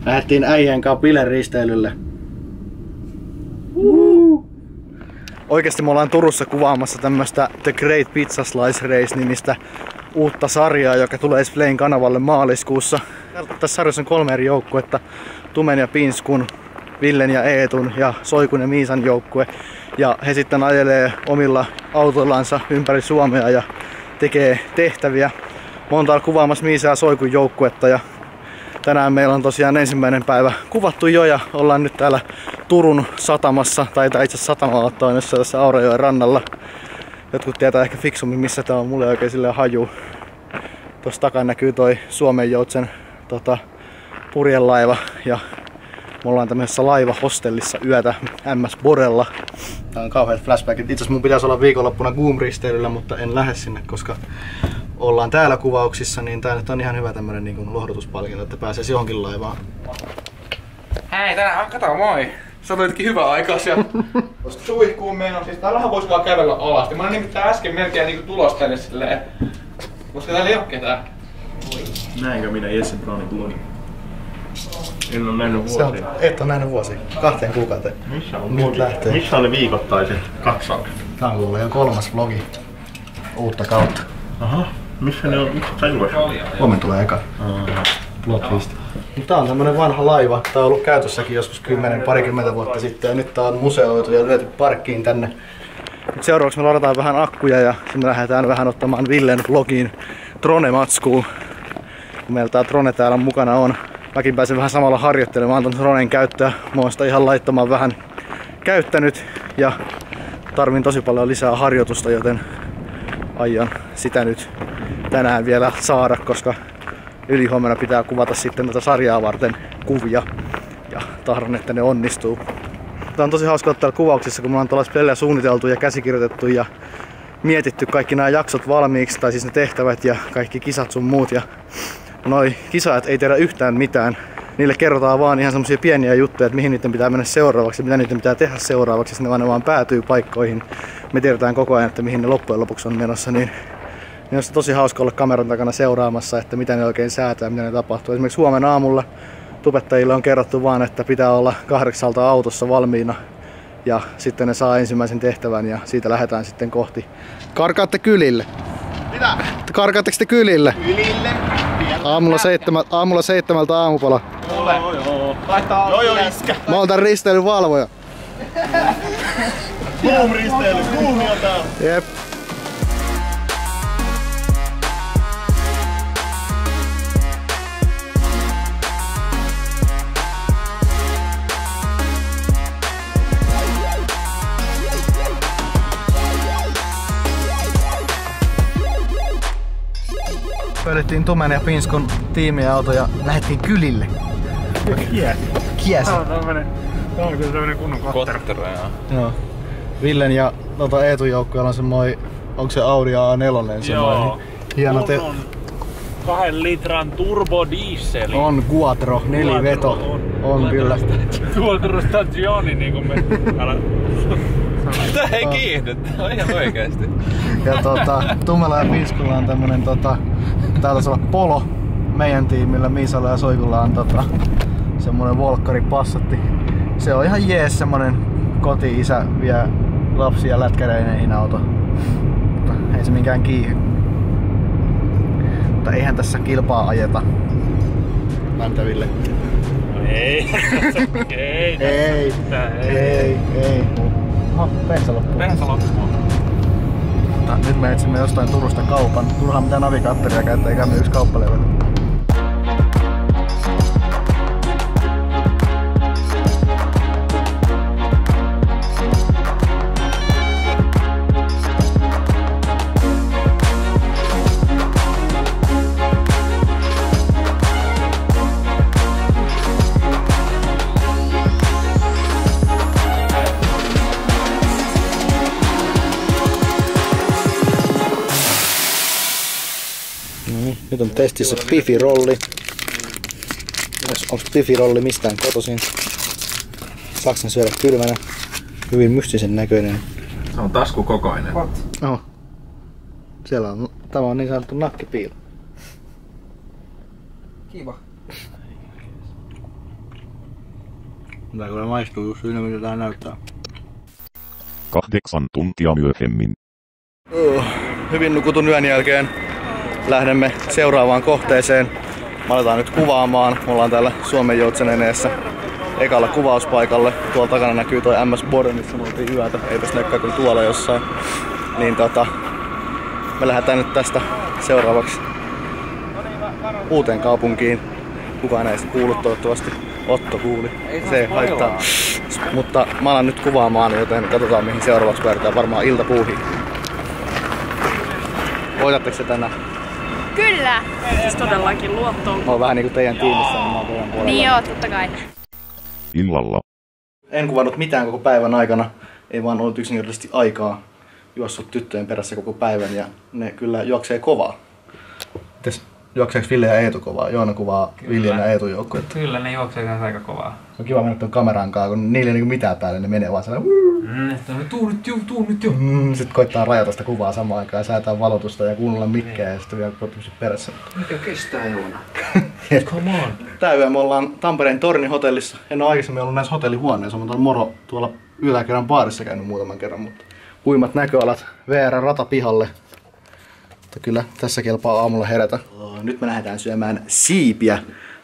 Lähdettiin äijän kanssa bileristeilylle. Oikeesti me ollaan Turussa kuvaamassa tämmöstä The Great Pizza Slice Race -nimistä uutta sarjaa, joka tulee Splayn kanavalle maaliskuussa. Tässä sarjassa on 3 eri joukkuetta. Tumen ja Pinskun, Villen ja Eetun ja Soikun ja Miisan joukkue. Ja he sitten ajelee omilla autoillansa ympäri Suomea ja tekee tehtäviä. Mä oon täällä kuvaamassa Miisan ja Soikun joukkuetta ja tänään meillä on tosiaan ensimmäinen päivä kuvattu jo ja ollaan nyt täällä Turun satamassa, tai itse asiassa satama-aattoon tässä Aurajoen rannalla. Jotkut tietää ehkä fiksummin missä tää on, mulle ei oikein silleen haju. Tuossa takana näkyy toi Suomenjoutsen purjelaiva ja me ollaan tämmöisessä laivahostellissa yötä MS Borella. Tää on kauheat flashbackit. Itse asiassa mun pitäisi olla viikonloppuna Goom-risteilyllä, mutta en lähde sinne, koska ollaan täällä kuvauksissa, niin tää nyt on ihan hyvä tämmönen niin lohdutuspalkinto, että pääsee johonkin laivaan. Hei, kato moi! Sä tulitkin hyvää aikaa siellä. Tuosta suihkuun meno, siis täällähän vois vaan kävellä alasti. Mä nimittäin äsken melkein niinku tulos tänne silleen. Koska täällä ei oo ketään. Näinkö minä Jesse Brownin blogin? En oo nähnyt vuosiin. Et oo nähnyt vuosiin. 2 kuukauteen. Missä on nyt lähtee? Missä on ne viikoittaiset katsaukset? Tää on kuule jo 3. vlogi. Uutta kautta. Aha. Missä ne on? Missä sä julkaisu? Huomenna tulee eka. Plot twist. Tää on tämmönen vanha laiva. Tää on ollut käytössäkin joskus 10-20 vuotta sitten ja nyt tää on museoitu ja lyöty parkkiin tänne. Nyt seuraavaksi me ladataan vähän akkuja ja sitten me lähdetään vähän ottamaan Villen vlogiin Trone-matskuun. Kun meillä tää Trone täällä mukana on. Mäkin pääsen vähän samalla harjoittelemaan ton Tronen käyttöä. Mä oon sitä ihan laittoman vähän käyttänyt ja tarvin tosi paljon lisää harjoitusta, joten aion sitä nyt tänään vielä saada, koska ylihuomenna pitää kuvata sitten tätä sarjaa varten kuvia ja tahdon, että ne onnistuu. Tää on tosi hauska olla täällä kuvauksissa, kun me ollaan tuollaista pelejä suunniteltu ja käsikirjoitettu ja mietitty kaikki nämä jaksot valmiiksi, tai siis ne tehtävät ja kaikki kisat sun muut. Ja noi kisaajat ei tiedä yhtään mitään. Niille kerrotaan vaan ihan semmosia pieniä juttuja, että mihin niiden pitää mennä seuraavaksi ja mitä niiden pitää tehdä seuraavaksi. Ja ne vaan päätyy paikkoihin. Me tiedetään koko ajan, että mihin ne loppujen lopuksi on menossa. Niin on tosi hauska olla kameran takana seuraamassa, että mitä ne oikein säätää, mitä ne tapahtuu. Esimerkiksi huomenna aamulla tubettajille on kerrottu vaan, että pitää olla 8 autossa valmiina. Ja sitten ne saa ensimmäisen tehtävän ja siitä lähdetään sitten kohti. Karkaatte kylille? Mitä? Karkaatteko te kylille? Kylille? Aamulla 7 aamupala. Joo. Laittaa joo iskä. Mä oon tän risteilyn valvoja. Boom-risteily, boomia täällä. Jep. Pöydettiin Tumen ja Pinskun tiimiauto ja lähdettiin kylille. Kiesi. Tää on kyllä tämmönen kunnon kottero. Joo. Villen ja Eetun joukkueella on semmoinen, onko se Audi A4 semmoinen hieno on 2 litran turbodieseli. On Quattro, 4-veto. On kyllä. Quattro Stagioni niinku me. Tää ei kiihdy, tää on ihan oikeesti. Ja Tumella ja Pinskulla on tämmönen tää taisi olla Polo meidän tiimillä, Miisalla ja Soikulla on semmonen Volkkari Passatti. Se on ihan jees semmonen koti-isä vie lapsia lätkäreineihin auto. Mutta ei se minkään kiihy. Mutta eihän tässä kilpaa ajeta Mäntäville. Ei. Ei. Oho, bensa loppuu. Nyt me etsimme jostain Turusta kaupan. Turhaan mitään navigaattoria käyttää, eikä me yksi kauppalevy. Nyt on testissä pifirolli. Onko pifirolli mistään kotoisin? Saaks sen syödä kylmänä? Hyvin mystisen näköinen. Se on taskukokoinen. Oho. Siellä on, tämä on niin sanottu nakkipiilo. Kiva. Tää kyllä maistuu just siinä, mitä tää näyttää. 8 tuntia myöhemmin. Hyvin nukutun yön jälkeen lähdemme seuraavaan kohteeseen. Me aletaan nyt kuvaamaan. Me ollaan täällä Suomen Joutseneneessä ekalla kuvauspaikalle. Tuolla takana näkyy toi MS Bode, missä me oltiin yötä. Ei tässä näykään kuin tuolla jossain. Niin me lähdetään nyt tästä seuraavaksi uuteen kaupunkiin. Kukaan ei sitä kuullut toivottavasti. Otto kuuli. Se ei haittaa. Mutta mä alan nyt kuvaamaan, joten katsotaan mihin seuraavaksi päädytään. Varmaan iltapuuhiin. Voitatteko se tänään? Kyllä! Siis todellakin luottoon. Mä oon vähän niinku teidän tiimissä, niin mä oon teidän puolella. Niin joo, totta kai. Illalla. En kuvannut mitään koko päivän aikana. Ei vaan ollut yksinkertaisesti aikaa. Juossut tyttöjen perässä koko päivän ja ne kyllä juoksee kovaa. Mites juokseeko Ville ja Eetu kovaa? Joona kuvaa Viljan ja Eetun joukkuetta. Kyllä, ne juoksee kanssa aika kovaa. On kiva mennä tuon kameran kanssa, kun niillä ei niinku mitään päälle, ne menee vaan sellainen. Tuu nyt jo. Sitten koittaa rajata sitä kuvaa samaan aikaan ja säätää valotusta ja kuunnella mikkejä ja sitten vielä koittaa perässä. Mikä kestää Joona? Come on. Tää yö me ollaan Tampereen Tornihotellissa. En oo aikaisemmin ollut näissä hotellihuoneissa. Mä oon tuolla yläkerran baarissa käynyt muutaman kerran, mutta huimat näköalat VR-ratapihalle. Mutta kyllä tässä kelpaa aamulla herätä. Nyt me lähdetään syömään siipiä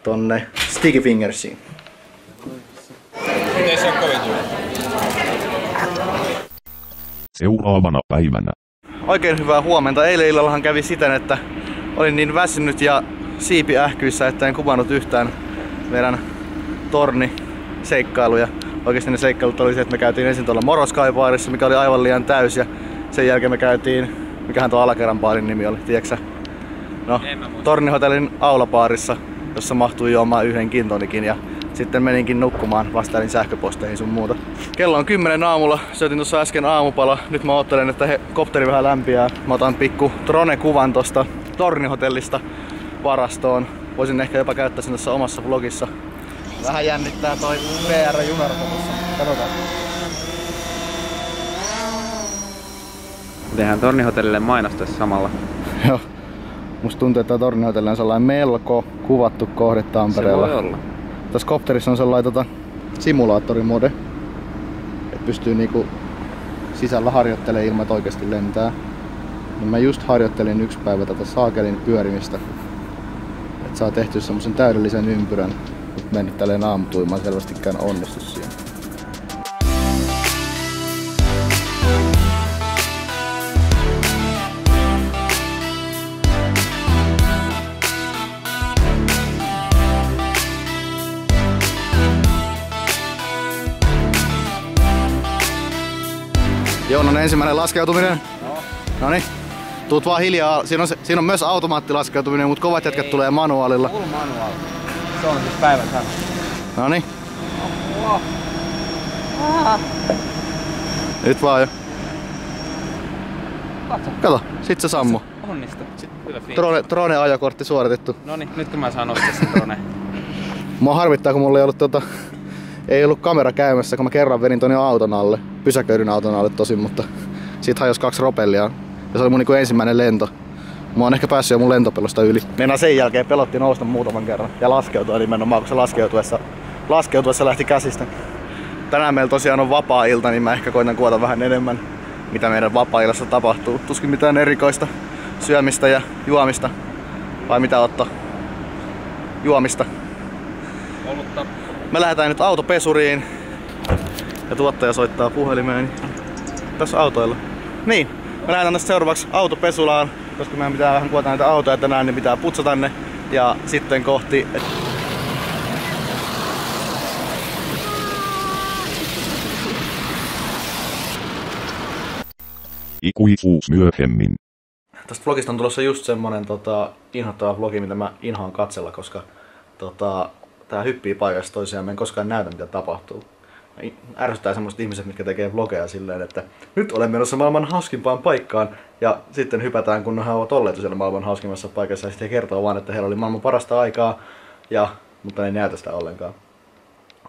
tonne Sticky Fingersiin. Ei se oo kovin tuli. Seuraavana päivänä. Oikein hyvää huomenta. Eilen illallahan kävi siten, että olin niin väsynyt ja siipi ähkyissä, että en kuvannut yhtään meidän torniseikkailuja. Oikeasti ne seikkailut oli se, että me käytiin ensin tuolla Moroskai-baarissa, mikä oli aivan liian täys, ja sen jälkeen me käytiin, mikähän tuo alakerran baarin nimi oli, tiiäksä? No, Tornihotellin aulabaarissa, jossa mahtui juomaan yhden gintonikin, ja sitten meninkin nukkumaan, vastailin sähköposteihin sun muuta. Kello on 10 aamulla, syötin tuossa äsken aamupala. Nyt mä oottelen, että kopteri vähän lämpiää. Mä otan pikku drone-kuvan tosta Tornihotellista varastoon. Voisin ehkä jopa käyttää sen tässä omassa vlogissa. Vähän jännittää toi VR-junarata tossa. Katsotaan. Tehdään Tornihotellille mainos tässä samalla. Joo. Musta tuntuu, että Tornihotelli on sellainen melko kuvattu kohde Tampereella. Se voi olla. Tässä kopterissa on sellainen simulaattorimode. Et pystyy niinku sisällä harjoittelemaan ilman, että oikeasti lentää. Ja mä just harjoittelin yksi päivä tätä saakelin pyörimistä. Et saa tehty semmosen täydellisen ympyrän. Mut mä en nyt tälleen aamutuimaan selvästikään onnistu siihen. Joonan ensimmäinen laskeutuminen. Noniin. Tuut vaan hiljaa. Siinä on myös automaattilaskeutuminen, mutta kovat jätkät tulee manuaalilla. Full manuaali. Se on siis päivän sana. Noniin. Nyt vaan jo. Kato, sit se sammu. Onnistu. Hyvä fiilis. Drone-ajokortti suoritettu. Noniin, nyt kun mä saan nostaa sen drone. Mua harmittaa, kun mulla ei ollut ei ollut kamera käymässä, kun mä kerran venin tonne auton alle. Pysäköidyn auton alle tosin, mutta siitä hajosi 2 ropellia. Ja se oli mun niinku ensimmäinen lento. Mä oon ehkä päässyt jo mun lentopelosta yli. Meinaan sen jälkeen pelotti nousta muutaman kerran. Ja laskeutua nimenomaan, kun se laskeutuessa lähti käsistä. Tänään meillä tosiaan on vapaa-ilta, niin mä ehkä koitan kuvata vähän enemmän, mitä meidän vapaa-illassa tapahtuu. Tuskin mitään erikoista syömistä ja juomista. Vai mitä Otto? Juomista. Olutta. Me lähdetään nyt autopesuriin ja tuottaja soittaa puhelimeen. Tässä autoilla. Niin, me lähdetään tästä seuraavaksi autopesulaan, koska meidän pitää vähän kuvata näitä autoja tänään, niin pitää putsata ne. Ja sitten kohti... Ikuisuus myöhemmin. Tästä vlogista on tulossa just semmonen inhottava vlogi, mitä mä inhoan katsella, koska tää hyppii paikasta toisiaan, mä en koskaan näytä mitä tapahtuu. Ärsyttää semmoiset ihmiset, mitkä tekee vlogeja silleen, että nyt olen menossa maailman hauskimpaan paikkaan ja sitten hypätään, kun he ovat olleet siellä maailman hauskimmassa paikassa ja sitten he kertoo vaan, että heillä oli maailman parasta aikaa, mutta ne ei näytä sitä ollenkaan.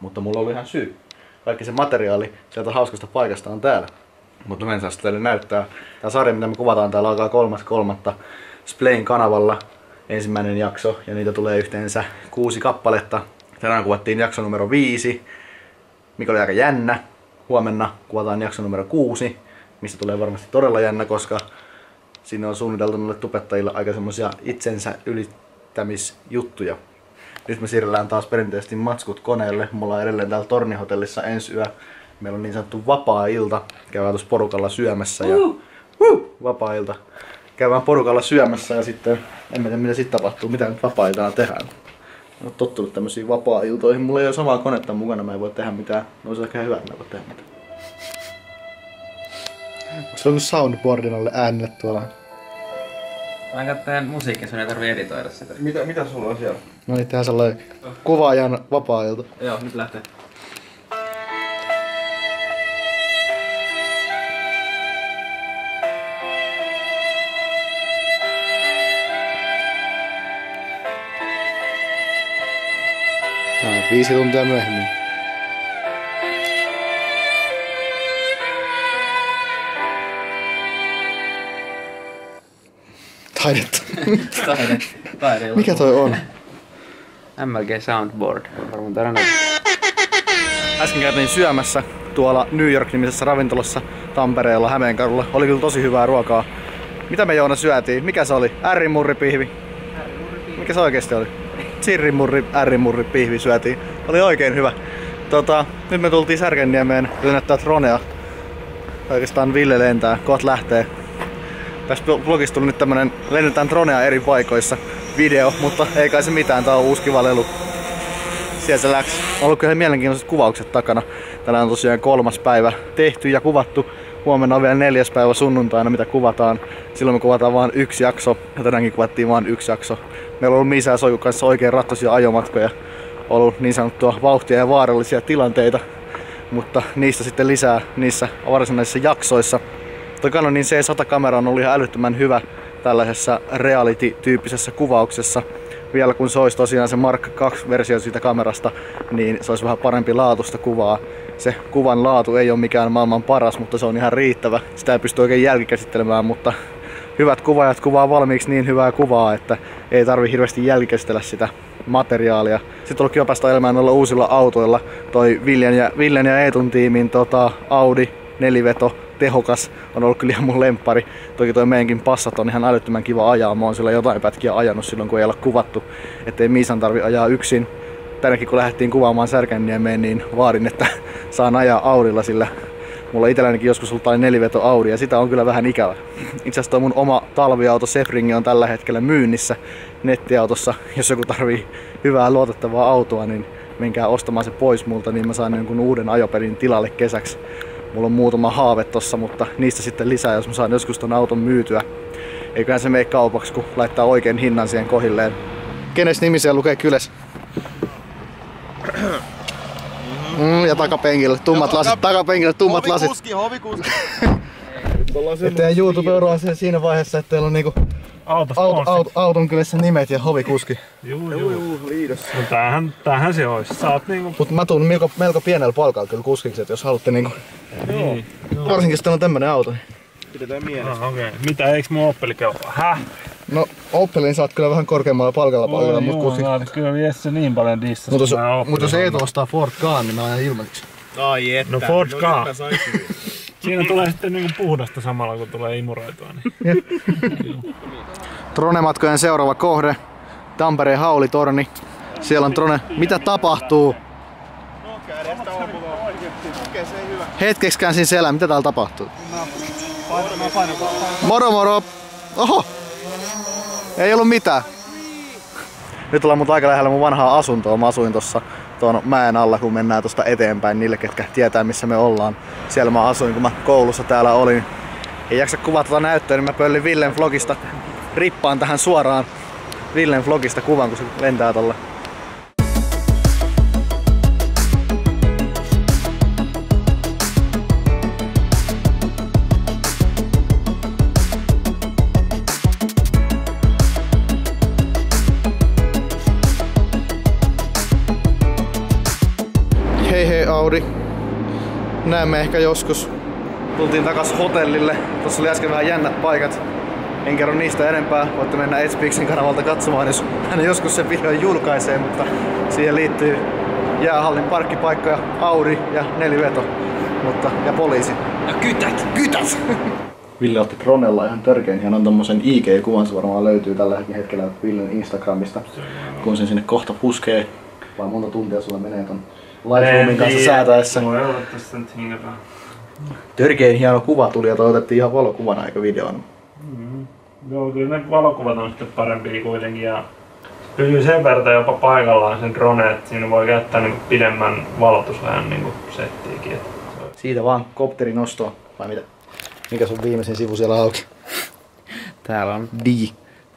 Mutta mulla oli ihan syy. Kaikki se materiaali sieltä hauskasta paikasta on täällä. Mutta mä en saa sitä teille näyttää. Tää sarja, mitä me kuvataan täällä, alkaa 3.3. Splayn kanavalla ensimmäinen jakso ja niitä tulee yhteensä 6 kappaletta. Tänään kuvattiin jakso numero 5 mikä oli aika jännä. Huomenna kuvataan jakso numero 6, mistä tulee varmasti todella jännä, koska sinne on suunniteltu noille tubettajille aika semmosia itsensä ylittämisjuttuja. Nyt me siirrellään taas perinteisesti matskut koneelle. Mulla on edelleen täällä Tornihotellissa ensi yö. Meillä on niin sanottu vapaa-ilta. Käydään tuossa porukalla syömässä ja... vapaa-ilta. Käydään porukalla syömässä ja sitten... En tiedä mitä sitten tapahtuu, mitä nyt vapaa-iltana tehdään. Mä oon tottunut tämmösiin vapaa-iltoihin. Mulla ei ole samaa konetta mukana, mä en voi tehdä mitään. No olisi ehkä hyvä, että mä en voi tehdä mitään. Onko sulla nyt soundboardin alle äänelle tuolla? Mä katsoin musiikkia, sun ei tarvii editoida sitä. Mitä sulla on siellä? No niin, tehdään sellainen kuvaajan vapaa-ilta. Joo, nyt lähtee. No, 5 tuntia myöhemmin. Taidetta. Taide. Mikä toi on? MLG Soundboard. Varmaan täällä Äsken käytiin syömässä tuolla New York-nimisessä ravintolassa Tampereella Hämeenkadulla. Oli kyllä tosi hyvää ruokaa. Mitä me Joona syötiin? Mikä se oli? Ärrimurripihvi? Mikä se oikeesti oli? Sirrimurri, ärrimurripihvi syötiin. Oli oikein hyvä. Nyt me tultiin Särkänniemeen lennättää Tronea. Oikeastaan Ville lentää. Kohta lähtee. Tässä blogissa tuli nyt tämmönen lennetään Tronea eri paikoissa video, mutta ei kai se mitään, tää on uusi kiva lelu. Siellä se läks. On ollut kyllä mielenkiintoiset kuvaukset takana. Tänään on tosiaan 3. päivä tehty ja kuvattu. Huomenna on vielä 4. päivä sunnuntaina, mitä kuvataan. Silloin me kuvataan vain 1 jakso ja tänäänkin kuvattiin vain 1 jakso. Meillä on ollut Miisa ja Soju kanssa oikein rattoisia ajomatkoja. On ollut niin sanottua vauhtia ja vaarallisia tilanteita, mutta niistä sitten lisää niissä varsinaisissa jaksoissa. Tuo Canonin C100-kamera on ollut ihan älyttömän hyvä tällaisessa reality-tyyppisessä kuvauksessa. Vielä kun se olisi tosiaan se Mark II-versio siitä kamerasta, niin se olisi vähän parempi laatusta kuvaa. Se kuvan laatu ei ole mikään maailman paras, mutta se on ihan riittävä. Sitä ei pysty oikein jälkikäsittelemään, mutta hyvät kuvaajat kuvaa valmiiksi niin hyvää kuvaa, että ei tarvi hirveästi jälkikäsitellä sitä materiaalia. Sitten on ollut kiva päästä elämään noilla uusilla autoilla. Toi Villen ja Eetun tiimin Audi 4-veto tehokas on ollut kyllä ihan mun lemppari. Toki toi meidänkin Passat on ihan älyttömän kiva ajaa. Mä oon sillä jotain pätkiä ajanut silloin kun ei ole kuvattu, ettei Miisan tarvi ajaa yksin. Tänäkin kun lähdettiin kuvaamaan Särkänniemeen, niin vaadin, että saan ajaa Audilla, sillä mulla itsellänikin joskus ollut 4-veto Audi ja sitä on kyllä vähän ikävä. Itse asiassa toi mun oma talviauto Sefringi on tällä hetkellä myynnissä nettiautossa. Jos joku tarvii hyvää luotettavaa autoa, niin menkää ostamaan se pois multa, niin mä saan jonkun uuden ajopelin tilalle kesäksi. Mulla on muutama haave tossa, mutta niistä sitten lisää, jos mä saan joskus ton auton myytyä. Eiköhän se mene kaupaksi, kun laittaa oikein hinnan siihen kohilleen. Kenes nimi siellä lukee kyles? Ja takapenkille tummat lasit. Takapenkille tummat lasit. Hovikuski. Teidän YouTube-euroa siinä vaiheessa, että teillä on niinku auton kylässä nimet ja hovikuski. Juu, liidos. No tämähän se olisi. Saat niinku... Mut mä tuun melko pienellä palkalla kyllä kuskiksi, että jos haluatte niinku... Niin. Varsinkin jos teillä on tämmönen auto. Pidetään mielessä. Okei. Mitä, eiks mun Oppeli kelpaa? Häh? No Opelin saat kyllä vähän korkeammalla palkalla mut kuskiksi. Kyllä Jesse niin paljon dissas. Mut jos Eetu ostaa Ford Kaan, niin mä ajan ilmaisiksi. Ai että. No Ford Kaan. Siinä tulee sitten niinku puhdasta samalla kun tulee imuroitua. Niin. Trone-matkojen seuraava kohde. Tampereen Haulitorni. Siellä on Trone. Mitä tapahtuu? Hetkeksi käänsin selän. Mitä täällä tapahtuu? Moro moro! Oho! Ei ollut mitään. Nyt ollaan mut aika lähellä mun vanhaa asuntoa. Mä asuin tossa tuon mäen alla, kun mennään tosta eteenpäin niille, ketkä tietää missä me ollaan. Siellä mä asuin, kun mä koulussa täällä olin. Ei jaksa kuvata tota näyttöä, niin mä pöllin Villen vlogista. Rippaan tähän suoraan Villen vlogista kuvan, kun se lentää tolla. Hei Audi. Näemme ehkä joskus. Tultiin takas hotellille. Tossa oli äsken vähän jännät paikat. En kerro niistä enempää. Voitte mennä Edspixin kanavalta katsomaan, jos hän joskus sen videon julkaisee, mutta siihen liittyy jäähallin parkkipaikka, Audi ja neliveto. Mutta, ja poliisi. Ja kytät! Kytät! Ville otti dronella ihan törkein hienon tommosen IG-kuvan, se varmaan löytyy tällä hetkellä Villen Instagramista, kun sen sinne kohta puskee. Vai monta tuntia sulla menee ton Lightroomin kanssa säätäessä. Voi olla tästä nyt hingataan. Törkein hieno kuva tuli ja toi otettiin ihan valokuvana eikä videona. Joo, kyllä ne valokuvat on sitten parempia kuitenkin ja pysyy sen verran jopa paikallaan sen drone, että siinä voi käyttää niinku pidemmän valotusajan niinku settiikin. Siitä vaan kopterin nostoa, vai mitä? Mikä sun viimeisin sivu siellä auki?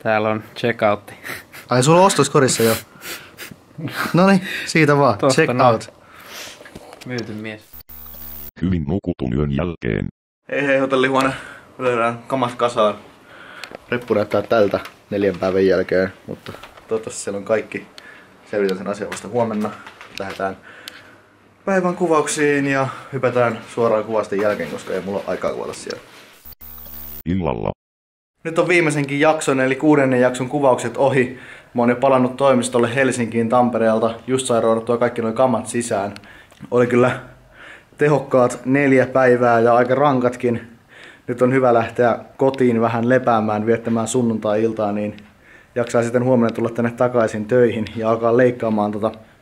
Täällä on checkoutti. Ai sulla on ostoskorissa jo? Noniin, siitä vaan. Tosta Check noin. out. Myyty mies. Hyvin nukutun yön jälkeen. Hei hotellihuone. Löydään kamat kasaan. Reppu näyttää tältä 4 päivän jälkeen, mutta toivottavasti siellä on kaikki. Selvitän sen asian vasta huomenna. Lähdetään päivän kuvauksiin ja hypätään suoraan kuvasten jälkeen, koska ei mulla ole aikaa kuvata siellä. Illalla. Nyt on viimeisenkin jakson, eli 6. jakson kuvaukset ohi. Mä oon jo palannut toimistolle Helsinkiin Tampereelta. Just sain roudattua kaikki nuo kamat sisään. Oli kyllä tehokkaat 4 päivää ja aika rankatkin. Nyt on hyvä lähteä kotiin vähän lepäämään, viettämään sunnuntai-iltaa, niin jaksaa sitten huomenna tulla tänne takaisin töihin ja alkaa leikkaamaan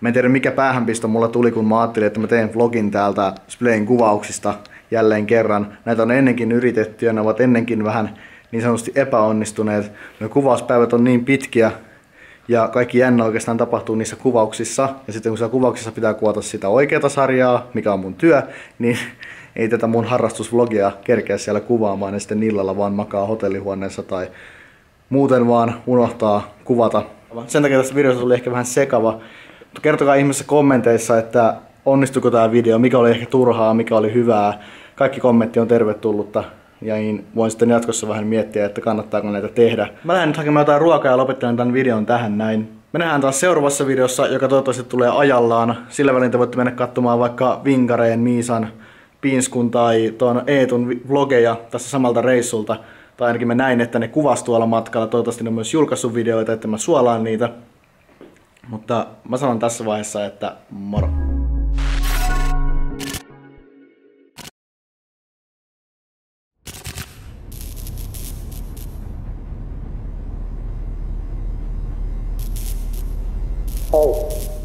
Mä en tiedä mikä päähänpisto mulla tuli, kun mä ajattelin, että mä teen vlogin täältä Splayn kuvauksista jälleen kerran. Näitä on ennenkin yritetty ja ne ovat ennenkin vähän niin sanotusti epäonnistuneet. Ne kuvauspäivät on niin pitkiä ja kaikki jännä oikeastaan tapahtuu niissä kuvauksissa. Ja sitten kun siellä kuvauksissa pitää kuvata sitä oikeata sarjaa, mikä on mun työ, niin ei tätä mun harrastusvlogia kerkeä siellä kuvaamaan ja sitten illalla vaan makaa hotellihuoneessa tai muuten vaan unohtaa kuvata. Sen takia tästä videosta tuli ehkä vähän sekava. Kertokaa ihmeessä kommenteissa, että onnistuiko tämä video, mikä oli ehkä turhaa, mikä oli hyvää. Kaikki kommentti on tervetullutta ja niin voin sitten jatkossa vähän miettiä, että kannattaako näitä tehdä. Mä lähden nyt hakemaan jotain ruokaa ja lopettelen tämän videon tähän näin. Me nähdään taas seuraavassa videossa, joka toivottavasti tulee ajallaan. Sillä välin te voitte mennä katsomaan vaikka Vinkareen, Miisan, Piinskun tai tuon Eetun vlogeja tässä samalta reissulta. Tai ainakin mä näin, että ne kuvasi tuolla matkalla. Toivottavasti ne on myös julkaissut videoita, että mä suolaan niitä. Mutta mä sanon tässä vaiheessa, että moro! Oh.